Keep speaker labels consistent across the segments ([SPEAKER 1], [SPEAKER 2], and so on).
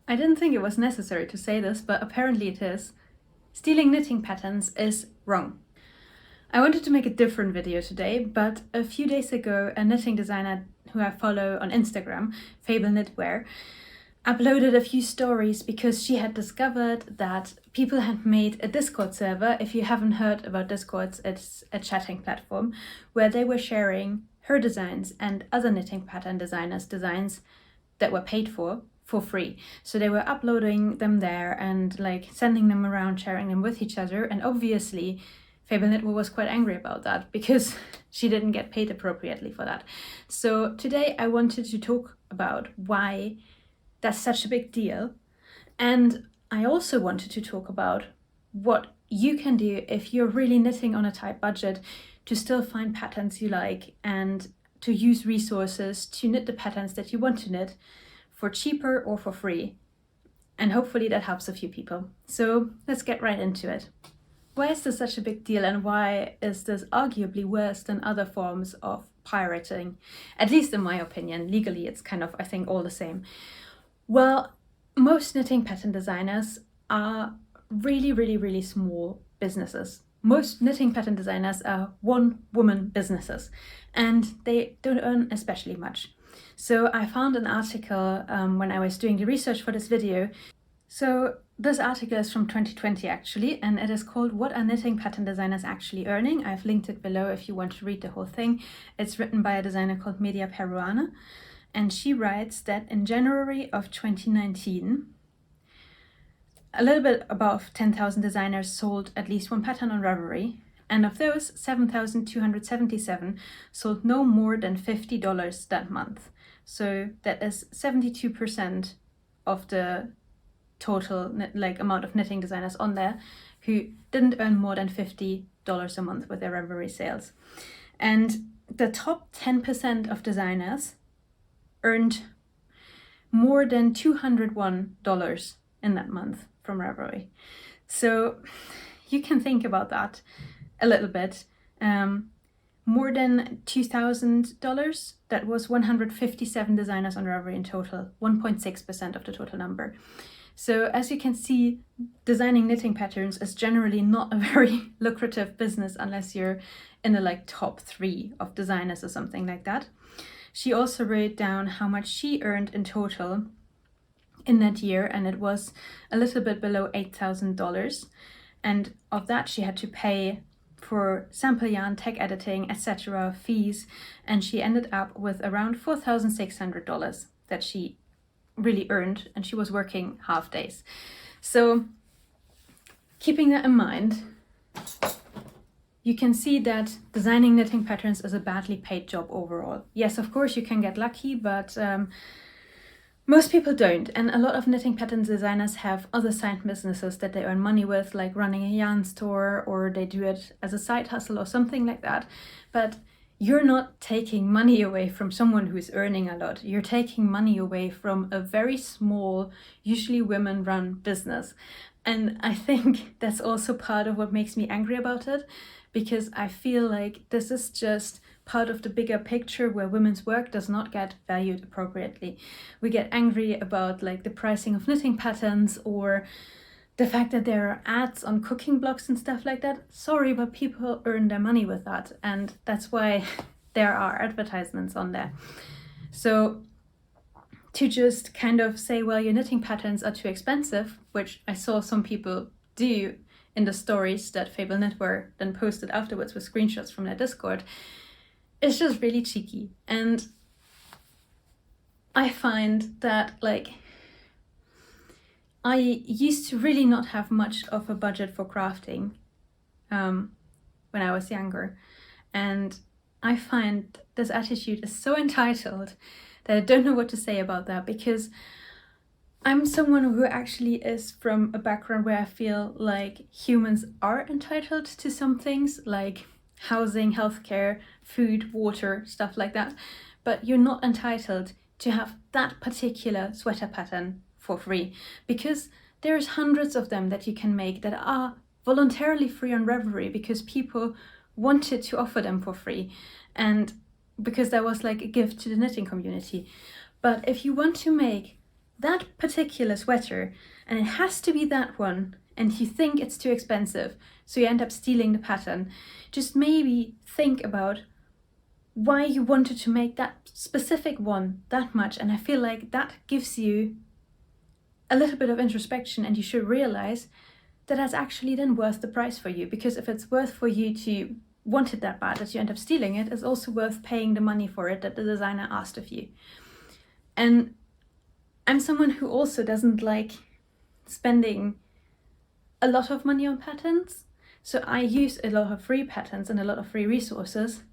[SPEAKER 1] I didn't think it was necessary to say this, but apparently it is. Stealing knitting patterns is wrong. I wanted to make a different video today, but a few days ago, a knitting designer who I follow on Instagram, Fable Knitwear, uploaded a few stories because she had discovered that people had made a Discord server. If you haven't heard about Discords, it's a chatting platform where they were sharing her designs and other knitting pattern designers' designs that were paid for free. So they were uploading them there and like sending them around, sharing them with each other. And obviously Fable Knitwear was quite angry about that because she didn't get paid appropriately for that. So today I wanted to talk about why that's such a big deal. And I also wanted to talk about what you can do if you're really knitting on a tight budget to still find patterns you like and to use resources to knit the patterns that you want to knit for cheaper or for free. And hopefully that helps a few people. So let's get right into it. Why is this such a big deal, and why is this arguably worse than other forms of pirating? At least in my opinion. Legally it's kind of, I think, all the same. Well, most knitting pattern designers are really small businesses. Most knitting pattern designers are one-woman businesses, and they don't earn especially much. So I found an article when I was doing the research for this video. So this article is from 2020 actually, and it is called "What Are Knitting Pattern Designers Actually Earning?" I've linked it below if you want to read the whole thing. It's written by a designer called Media Peruana, and she writes that in January of 2019, a little bit above 10,000 designers sold at least one pattern on Ravelry, and of those, 7,277 sold no more than $50 that month. So that is 72% of the total amount of knitting designers on there who didn't earn more than $50 a month with their Ravelry sales. And the top 10% of designers earned more than $201 in that month from Ravelry. So you can think about that a little bit. More than $2,000, that was 157 designers on Ravelry in total, 1.6% of the total number. So as you can see, designing knitting patterns is generally not a very lucrative business unless you're in the top 3 of designers or something like that. She also wrote down how much she earned in total in that year, and it was a little bit below $8,000. And of that, she had to pay for sample yarn, tech editing, etc., fees, and she ended up with around $4,600 that she really earned, and she was working half days. So keeping that in mind, you can see that designing knitting patterns is a badly paid job overall. Yes, of course you can get lucky, but most people don't. And a lot of knitting pattern designers have other side businesses that they earn money with, like running a yarn store, or they do it as a side hustle or something like that. But you're not taking money away from someone who's earning a lot. You're taking money away from a very small, usually women-run business. And I think that's also part of what makes me angry about it, because I feel like this is just part of the bigger picture where women's work does not get valued appropriately. We get angry about the pricing of knitting patterns, or the fact that there are ads on cooking blogs and stuff like that. Sorry, but people earn their money with that, and that's why there are advertisements on there. So to just kind of say, well, your knitting patterns are too expensive, which I saw some people do in the stories that Fable Knitwear then posted afterwards with screenshots from their Discord, it's just really cheeky. And I find that I used to really not have much of a budget for crafting when I was younger, and I find this attitude is so entitled that I don't know what to say about that, because I'm someone who actually is from a background where I feel like humans are entitled to some things, like housing, healthcare, food, water, stuff like that, but you're not entitled to have that particular sweater pattern for free, because there's hundreds of them that you can make that are voluntarily free on Ravelry because people wanted to offer them for free, and because that was a gift to the knitting community. But if you want to make that particular sweater and it has to be that one, and you think it's too expensive, so you end up stealing the pattern, just maybe think about why you wanted to make that specific one that much. And I feel like that gives you a little bit of introspection, and you should realize that that's actually then worth the price for you, because if it's worth for you to want it that bad that you end up stealing it, it's also worth paying the money for it that the designer asked of you. And I'm someone who also doesn't like spending a lot of money on patterns, so I use a lot of free patterns and a lot of free resources,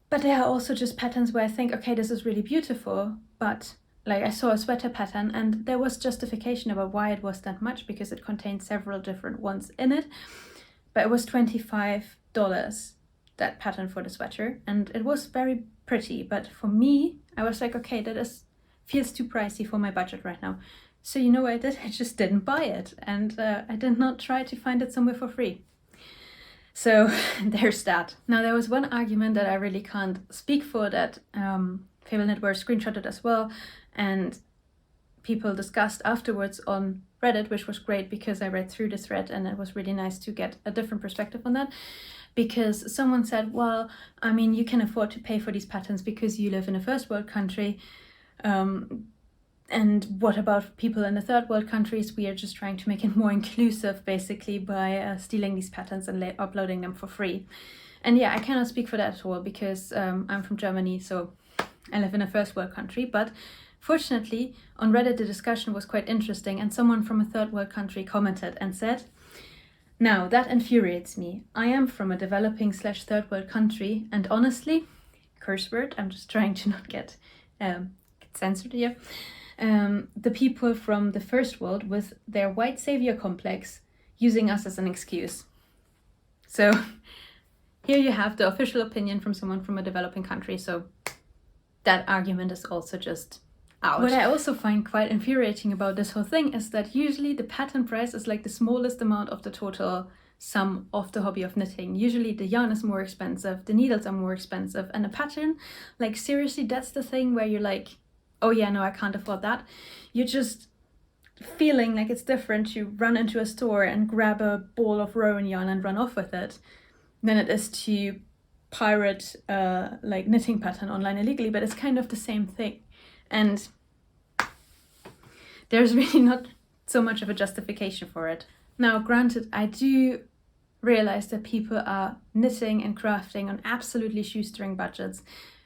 [SPEAKER 1] but there are also just patterns where I think, okay, this is really beautiful, but like I saw a sweater pattern and there was justification about why it was that much, because it contained several different ones in it, but it was $25, that pattern for the sweater, and it was very pretty, but for me, I was like, okay, feels too pricey for my budget right now. So you know what I did? I just didn't buy it, and I did not try to find it somewhere for free. So there's that. Now there was one argument that I really can't speak for that Fable Knitwear screenshotted as well, and people discussed afterwards on Reddit, which was great because I read through the thread and it was really nice to get a different perspective on that. Because someone said, well, I mean, you can afford to pay for these patterns because you live in a first world country. And what about people in the third world countries? We are just trying to make it more inclusive, basically, by stealing these patterns and uploading them for free. And yeah, I cannot speak for that at all because I'm from Germany, so I live in a first world country. But fortunately, on Reddit, the discussion was quite interesting, and someone from a third world country commented and said, now that infuriates me. I am from a developing/third world country, and honestly, curse word, I'm just trying to not get censored here. The people from the first world with their white savior complex using us as an excuse. So here you have the official opinion from someone from a developing country. So that argument is also just out. What I also find quite infuriating about this whole thing is that usually the pattern price is like the smallest amount of the total sum of the hobby of knitting. Usually the yarn is more expensive, the needles are more expensive, and a pattern, like seriously, that's the thing where you're like, oh yeah, no, I can't afford that. You're just feeling like it's different to run into a store and grab a ball of rowan yarn and run off with it than it is to pirate like knitting pattern online illegally, but it's kind of the same thing. And there's really not so much of a justification for it. Now, granted, I do realize that people are knitting and crafting on absolutely shoestring budgets.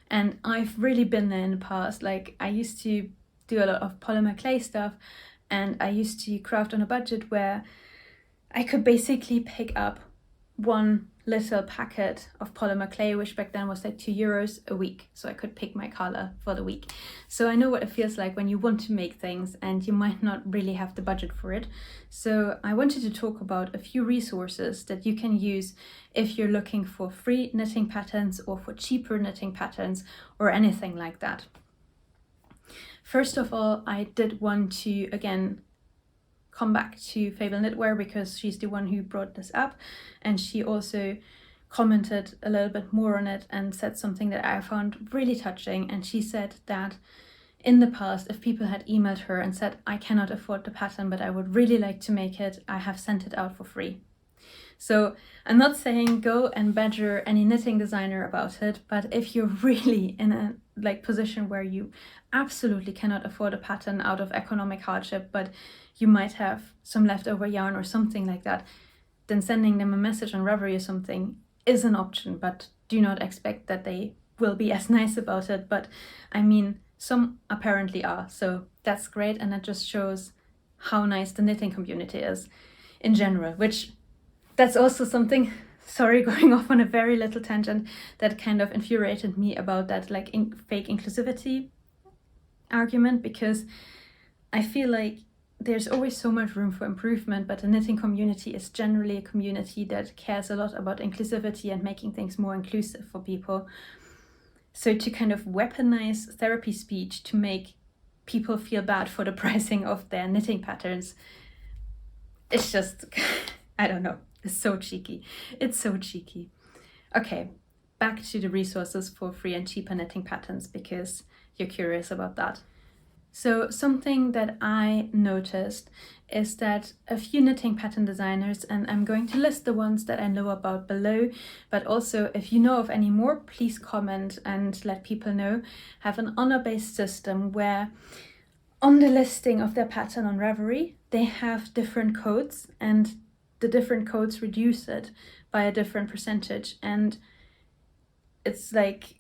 [SPEAKER 1] And I've really been there in the past. Like, I used to do a lot of polymer clay stuff, and I used to craft on a budget where I could basically pick up one little packet of polymer clay, which back then was like €2 a week. So I could pick my color for the week. So I know what it feels like when you want to make things and you might not really have the budget for it. So I wanted to talk about a few resources that you can use if you're looking for free knitting patterns or for cheaper knitting patterns or anything like that. First of all, I did want to, again, come back to Fable Knitwear because she's the one who brought this up, and she also commented a little bit more on it and said something that I found really touching. And she said that in the past, if people had emailed her and said, I cannot afford the pattern, but I would really like to make it, I have sent it out for free. So I'm not saying go and badger any knitting designer about it, but if you're really in a position where you absolutely cannot afford a pattern out of economic hardship, but you might have some leftover yarn or something like that, then sending them a message on Ravelry or something is an option, but do not expect that they will be as nice about it. But I mean, some apparently are, so that's great, and that just shows how nice the knitting community is in general, which that's also something, sorry, going off on a very little tangent, that kind of infuriated me about that fake inclusivity argument, because I feel like there's always so much room for improvement, but the knitting community is generally a community that cares a lot about inclusivity and making things more inclusive for people. So to kind of weaponize therapy speech to make people feel bad for the pricing of their knitting patterns, it's just, I don't know, it's so cheeky. It's so cheeky. Okay, back to the resources for free and cheaper knitting patterns, because you're curious about that. So something that I noticed is that a few knitting pattern designers, and I'm going to list the ones that I know about below, but also if you know of any more, please comment and let people know, have an honor-based system where on the listing of their pattern on Ravelry, they have different codes, and the different codes reduce it by a different percentage. And it's like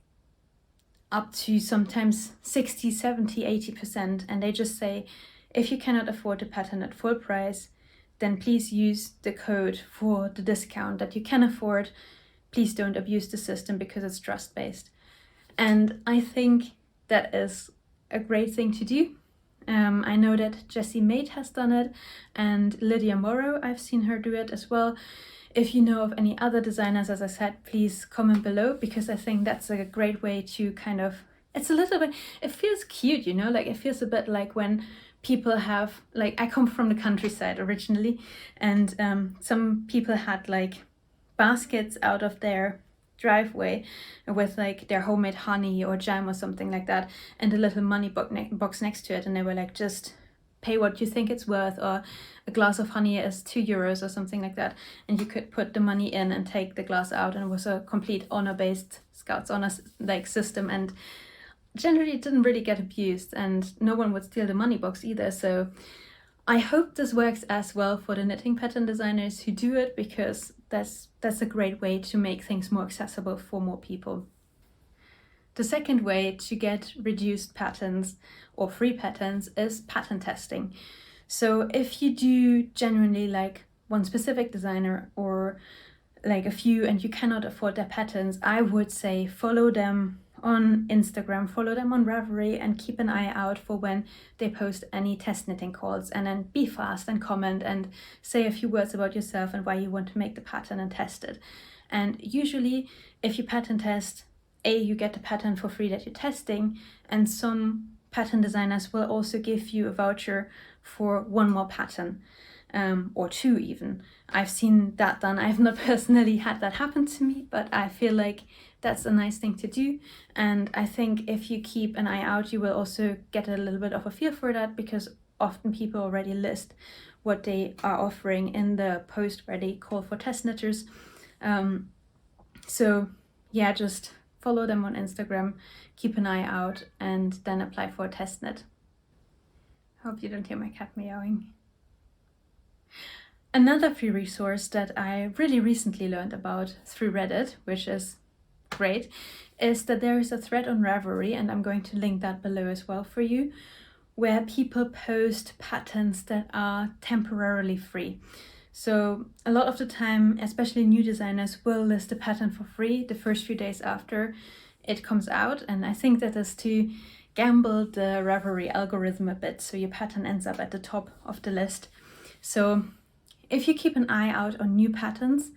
[SPEAKER 1] up to sometimes 60, 70, 80%. And they just say, if you cannot afford the pattern at full price, then please use the code for the discount that you can afford. Please don't abuse the system because it's trust-based. And I think that is a great thing to do. I know that Jessie Maed has done it, and Lydia Morrow, I've seen her do it as well. If you know of any other designers, as I said, please comment below, because I think that's a great way to kind of, it's a little bit, it feels cute, you know, like it feels a bit like when people have, like, I come from the countryside originally, and some people had like baskets out of their driveway with like their homemade honey or jam or something like that, and a little money box next to it, and they were like, just pay what you think it's worth, or a glass of honey is €2 or something like that, and you could put the money in and take the glass out, and it was a complete honor-based Scouts honor like system, and generally it didn't really get abused, and no one would steal the money box either. So I hope this works as well for the knitting pattern designers who do it, because that's a great way to make things more accessible for more people. The second way to get reduced patterns or free patterns is pattern testing. So if you do genuinely like one specific designer or like a few and you cannot afford their patterns, I would say follow them on Instagram, follow them on Ravelry, and keep an eye out for when they post any test knitting calls, and then be fast and comment and say a few words about yourself and why you want to make the pattern and test it. And usually if you pattern test, you get the pattern for free that you're testing, and some pattern designers will also give you a voucher for one more pattern, or two even. I've seen that done. I've not personally had that happen to me, but I feel like that's a nice thing to do. And I think if you keep an eye out, you will also get a little bit of a feel for that, because often people already list what they are offering in the post where they call for test knitters. So yeah, just follow them on Instagram, keep an eye out, and then apply for a test knit. Hope you don't hear my cat meowing. Another free resource that I really recently learned about through Reddit, which is great, is that there is a thread on Ravelry, and I'm going to link that below as well for you, where people post patterns that are temporarily free. So a lot of the time, especially new designers will list a pattern for free the first few days after it comes out, and I think that is to gamble the Ravelry algorithm a bit, so your pattern ends up at the top of the list. So if you keep an eye out on new patterns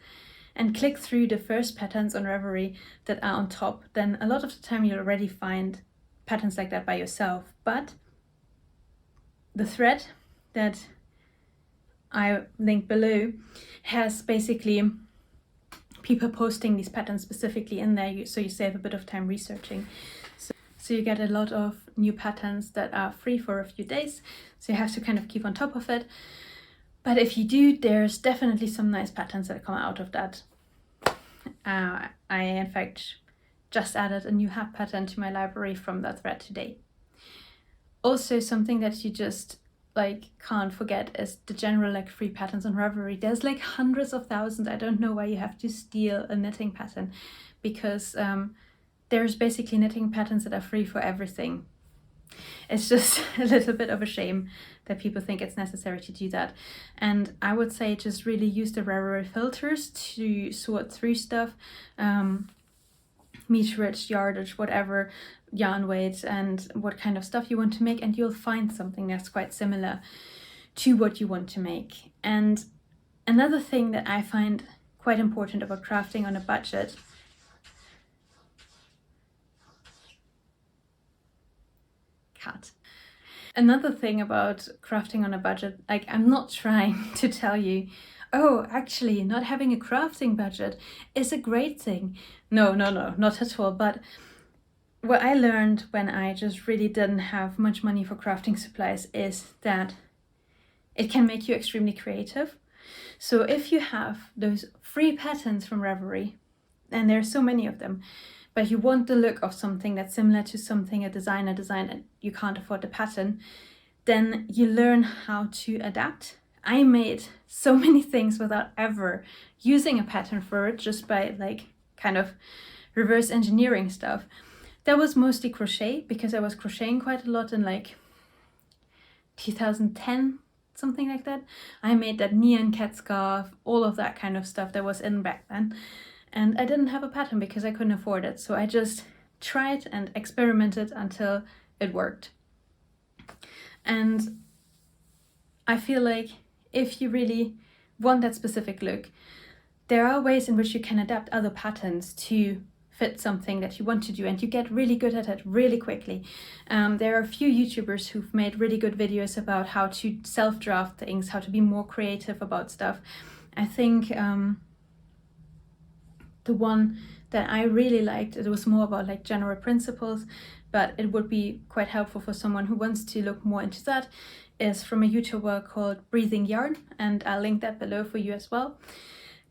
[SPEAKER 1] and click through the first patterns on Ravelry that are on top, then a lot of the time you'll already find patterns like that by yourself. But the thread that I link below has basically people posting these patterns specifically in there, so you save a bit of time researching. So you get a lot of new patterns that are free for a few days, so you have to kind of keep on top of it. But if you do, there's definitely some nice patterns that come out of that. I in fact just added a new hat pattern to my library from that thread today. Also, something that you just like can't forget is the general like free patterns on Ravelry. There's like hundreds of thousands. I don't know why you have to steal a knitting pattern, because there's basically knitting patterns that are free for everything. It's just a little bit of a shame that people think it's necessary to do that. And I would say just really use the Ravelry filters to sort through stuff, meterage, yardage, whatever, yarn weight, and what kind of stuff you want to make, and you'll find something that's quite similar to what you want to make. And another thing that I find quite important about crafting on a budget Another thing about crafting on a budget, like, I'm not trying to tell you, oh, actually not having a crafting budget is a great thing. No, not at all. But what I learned when I just really didn't have much money for crafting supplies is that it can make you extremely creative. So if you have those free patterns from Ravelry, and there are so many of them, but you want the look of something that's similar to something a designer designed and you can't afford the pattern, then you learn how to adapt. I made so many things without ever using a pattern for it, just by like kind of reverse engineering stuff. That was mostly crochet, because I was crocheting quite a lot in like 2010, something like that. I made that neon cat scarf, all of that kind of stuff that was in back then. And I didn't have a pattern because I couldn't afford it. So I just tried and experimented until it worked. And I feel like if you really want that specific look, there are ways in which you can adapt other patterns to fit something that you want to do, and you get really good at it really quickly. There are a few YouTubers who've made really good videos about how to self-draft things, how to be more creative about stuff. I think the one that I really liked, it was more about like general principles, but it would be quite helpful for someone who wants to look more into that, is from a YouTuber called Breathing Yarn, and I'll link that below for you as well.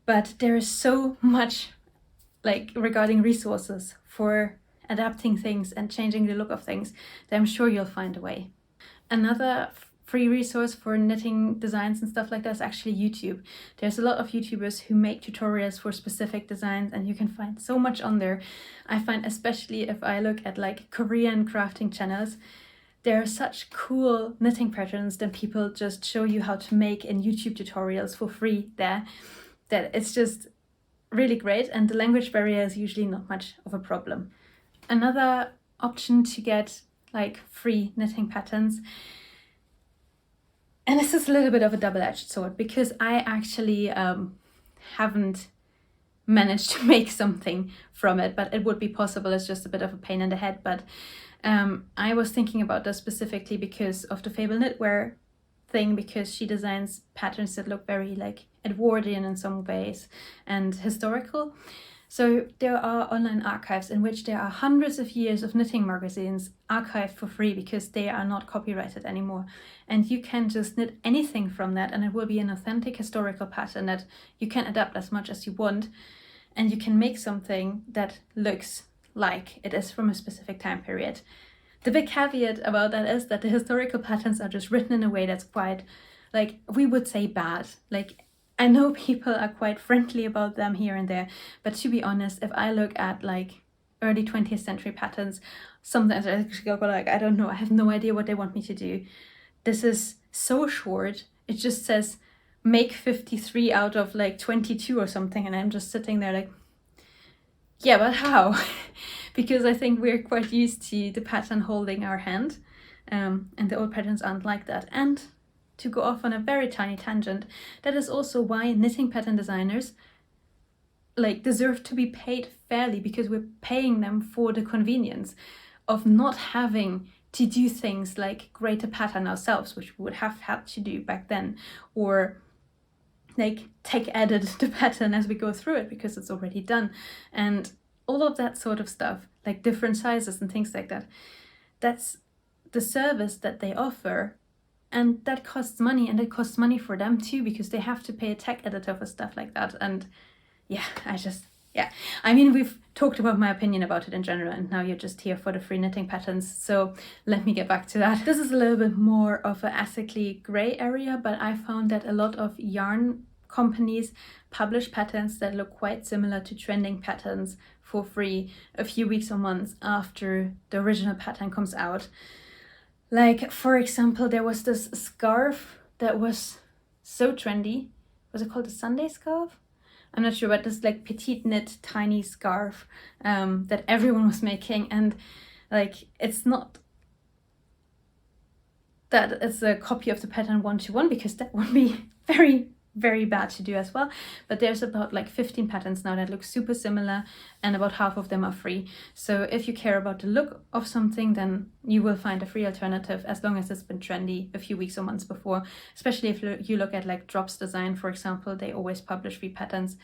[SPEAKER 1] But there is so much like regarding resources for adapting things and changing the look of things that I'm sure you'll find a way. Another free resource for knitting designs and stuff like that is actually YouTube. There's a lot of YouTubers who make tutorials for specific designs, and you can find so much on there. I find, especially if I look at like Korean crafting channels, there are such cool knitting patterns that people just show you how to make in YouTube tutorials for free there, that it's just really great, and the language barrier is usually not much of a problem. Another option to get like free knitting patterns, and this is a little bit of a double-edged sword, because I actually haven't managed to make something from it, but it would be possible. It's just a bit of a pain in the head. But I was thinking about this specifically because of the Fable Knitwear thing, because she designs patterns that look very like Edwardian in some ways and historical. So there are online archives in which there are hundreds of years of knitting magazines archived for free because they are not copyrighted anymore. And you can just knit anything from that, and it will be an authentic historical pattern that you can adapt as much as you want. And you can make something that looks like it is from a specific time period. The big caveat about that is that the historical patterns are just written in a way that's quite, like, we would say bad. Like, I know people are quite friendly about them here and there, but to be honest, if I look at like early 20th century patterns, sometimes I actually go like, I don't know, I have no idea what they want me to do. This is so short. It just says make 53 out of like 22 or something, and I'm just sitting there like, yeah, but how? Because I think we're quite used to the pattern holding our hand, and the old patterns aren't like that. And to go off on a very tiny tangent, that is also why knitting pattern designers like deserve to be paid fairly, because we're paying them for the convenience of not having to do things like create a pattern ourselves, which we would have had to do back then, or like edit the pattern as we go through it because it's already done, and all of that sort of stuff, like different sizes and things like that. That's the service that they offer, and that costs money, and it costs money for them too, because they have to pay a tech editor for stuff like that. And yeah, I mean, we've talked about my opinion about it in general, and now you're just here for the free knitting patterns, so let me get back to that. This is a little bit more of an ethically grey area, but I found that a lot of yarn companies publish patterns that look quite similar to trending patterns for free a few weeks or months after the original pattern comes out. Like, for example, there was this scarf that was so trendy. Was it called a Sunday scarf? I'm not sure, but this like petite knit tiny scarf that everyone was making, and like it's not that it's a copy of the pattern one-to-one, because that would be very, very bad to do as well. But there's about like 15 patterns now that look super similar, and about half of them are free. So if you care about the look of something, then you will find a free alternative, as long as it's been trendy a few weeks or months before. Especially if you look at like Drops Design, for example, they always publish free patterns.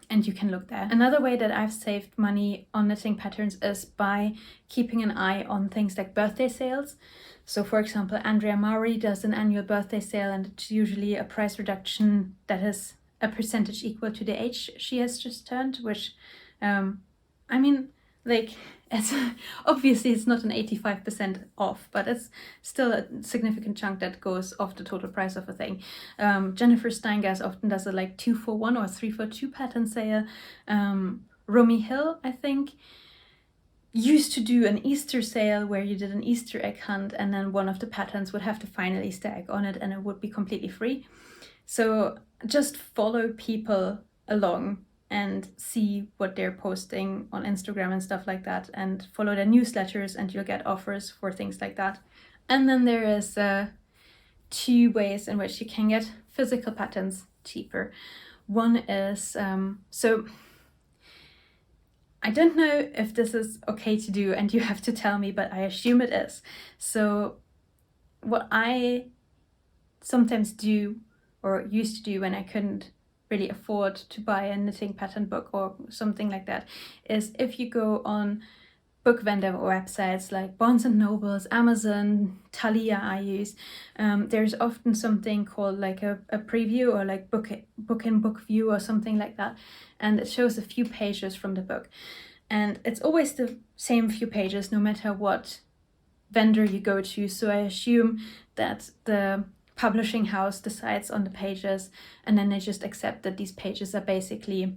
[SPEAKER 1] and you can look there. Another way that I've saved money on knitting patterns is by keeping an eye on things like birthday sales. So for example, Andrea Mowry does an annual birthday sale, and it's usually a price reduction that is a percentage equal to the age she has just turned, which, I mean, like, it's obviously it's not an 85% off, but it's still a significant chunk that goes off the total price of a thing. Jennifer Steingas often does a like 2-for-1 or 3-for-2 pattern sale. Romy Hill, I think, used to do an Easter sale where you did an Easter egg hunt, and then one of the patterns would have the final Easter egg on it, and it would be completely free. So just follow people along and see what they're posting on Instagram and stuff like that, and follow their newsletters, and you'll get offers for things like that. And then there is 2 ways in which you can get physical patterns cheaper. One is, so I don't know if this is okay to do, and you have to tell me, but I assume it is. So what I sometimes do, or used to do when I couldn't really afford to buy a knitting pattern book or something like that, is if you go on book vendor websites like Barnes & Nobles, Amazon, Thalia I use, there's often something called like a preview, or like book in book view or something like that, and it shows a few pages from the book, and it's always the same few pages no matter what vendor you go to. So I assume that the publishing house decides on the pages, and then they just accept that these pages are basically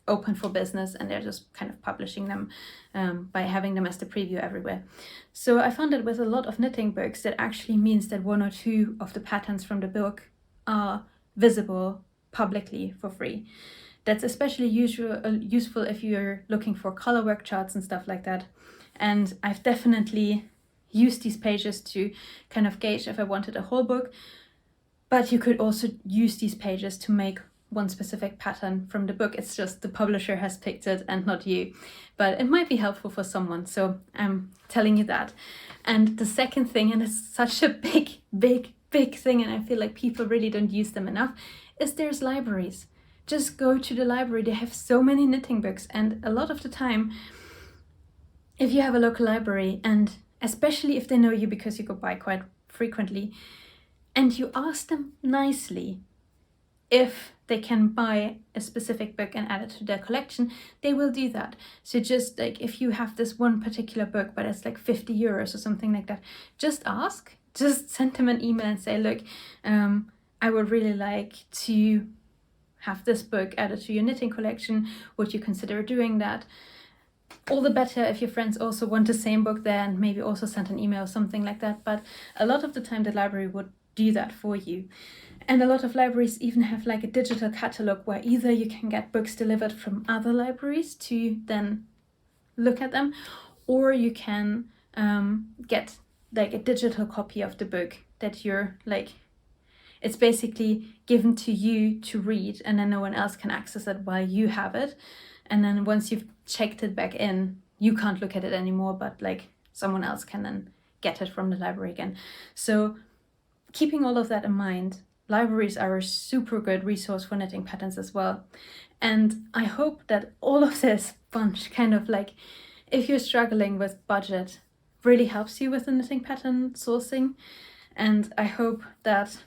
[SPEAKER 1] open for business, and they're just kind of publishing them by having them as the preview everywhere. So I found that with a lot of knitting books, that actually means that 1 or 2 of the patterns from the book are visible publicly for free. That's especially useful if you're looking for color work charts and stuff like that. And I've definitely use these pages to kind of gauge if I wanted a whole book, but you could also use these pages to make one specific pattern from the book. It's just the publisher has picked it and not you, but it might be helpful for someone, so I'm telling you that. And the second thing, and it's such a big thing, and I feel like people really don't use them enough, is there's libraries. Just go to the library. They have so many knitting books, and a lot of the time, if you have a local library, and especially if they know you because you go by quite frequently, and you ask them nicely if they can buy a specific book and add it to their collection, they will do that. So just like if you have this one particular book, but it's like 50 euros or something like that, just ask, just send them an email and say, look, I would really like to have this book added to your knitting collection. Would you consider doing that? All the better if your friends also want the same book there, and maybe also send an email or something like that. But a lot of the time the library would do that for you. And a lot of libraries even have like a digital catalog where either you can get books delivered from other libraries to then look at them, or you can get like a digital copy of the book that you're like, it's basically given to you to read, and then no one else can access it while you have it. And then once you've checked it back in, you can't look at it anymore, but like someone else can then get it from the library again. So keeping all of that in mind, libraries are a super good resource for knitting patterns as well. And I hope that all of this bunch kind of like, if you're struggling with budget, really helps you with the knitting pattern sourcing. And I hope that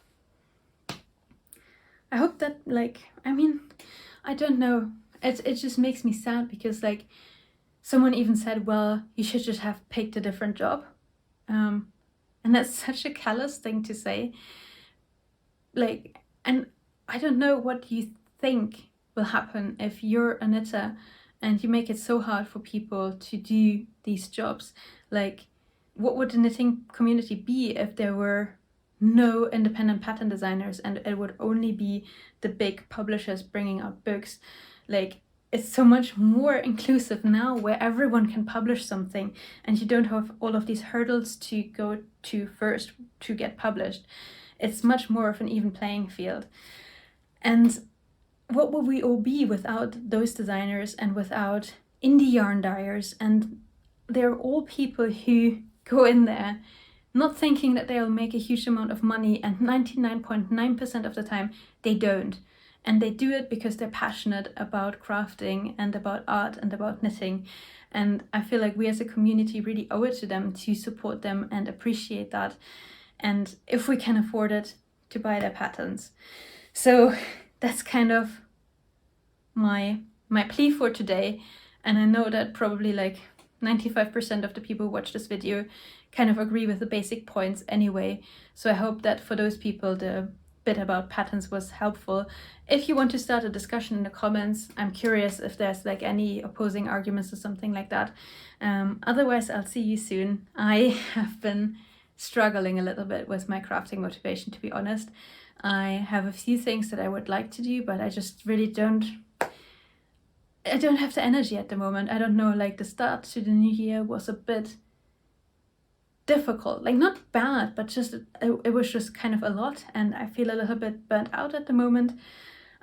[SPEAKER 1] like, I mean, I don't know, it just makes me sad because like someone even said, well, you should just have picked a different job. And that's such a callous thing to say. Like, and I don't know what you think will happen if you're a knitter and you make it so hard for people to do these jobs. Like, what would the knitting community be if there were no independent pattern designers and it would only be the big publishers bringing out books? Like, it's so much more inclusive now where everyone can publish something and you don't have all of these hurdles to go to first to get published. It's much more of an even playing field. And what would we all be without those designers and without indie yarn dyers? And they're all people who go in there not thinking that they'll make a huge amount of money, and 99.9% of the time they don't. and they do it because they're passionate about crafting and about art and about knitting. And I feel like we as a community really owe it to them to support them and appreciate that. And if we can afford it, to buy their patterns. So that's kind of my plea for today. And I know that probably like 95% of the people who watch this video kind of agree with the basic points anyway. So I hope that for those people, the bit about patterns was helpful. If you want to start a discussion in the comments, I'm curious if there's like any opposing arguments or something like that. Otherwise, I'll see you soon. I have been struggling a little bit with my crafting motivation, to be honest. I have a few things that I would like to do, but I just really don't have the energy at the moment. I don't know, like the start to the new year was a bit difficult, like not bad, but just it was just kind of a lot, and I feel a little bit burnt out at the moment.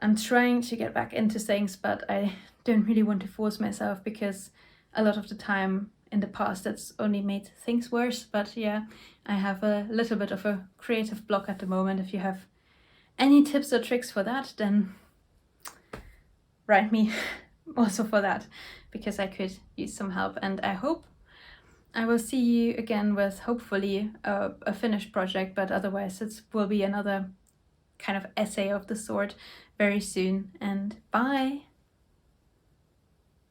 [SPEAKER 1] I'm trying to get back into things, but I don't really want to force myself, because a lot of the time in the past that's only made things worse. But yeah, I have a little bit of a creative block at the moment. If you have any tips or tricks for that, then write me also for that, because I could use some help. And I hope I will see you again with hopefully a finished project, but otherwise it will be another kind of essay of the sort very soon. And bye!